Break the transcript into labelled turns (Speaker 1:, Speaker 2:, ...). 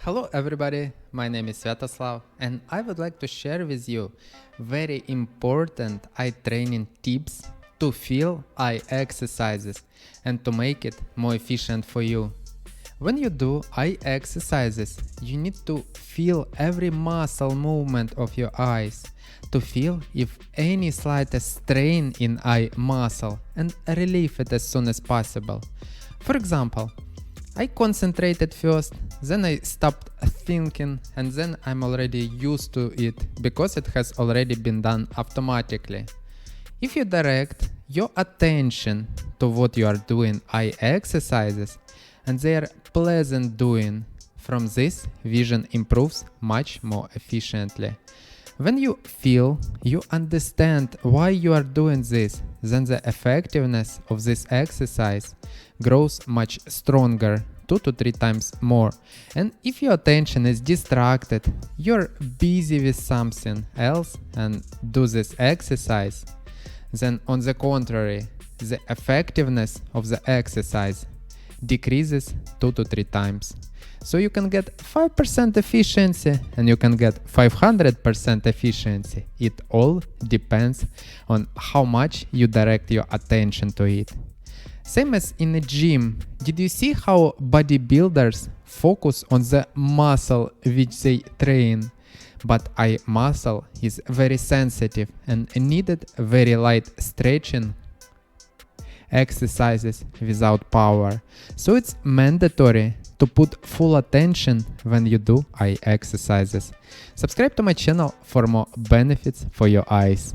Speaker 1: Hello everybody, my name is Sviatoslav and I would like to share with you very important eye training tips to feel eye exercises and to make it more efficient for you. When you do eye exercises, you need to feel every muscle movement of your eyes, to feel if any slightest strain in eye muscle and relieve it as soon as possible. For example, I concentrated first, then I stopped thinking, and then I'm already used to it because it has already been done automatically. If you direct your attention to what you are doing eye exercises and they are pleasant doing, from this vision improves much more efficiently. When you feel, you understand why you are doing this, then the effectiveness of this exercise grows much stronger, 2 to 3 times more. And if your attention is distracted, you're busy with something else and do this exercise, then on the contrary, the effectiveness of the exercise decreases 2 to 3 times. So you can get 5% efficiency and you can get 500% efficiency. It all depends on how much you direct your attention to it. Same as in a gym. Did you see how bodybuilders focus on the muscle which they train? But eye muscle is very sensitive and needed very light stretching exercises without power. So it's mandatory to put full attention when you do eye exercises. Subscribe to my channel for more benefits for your eyes.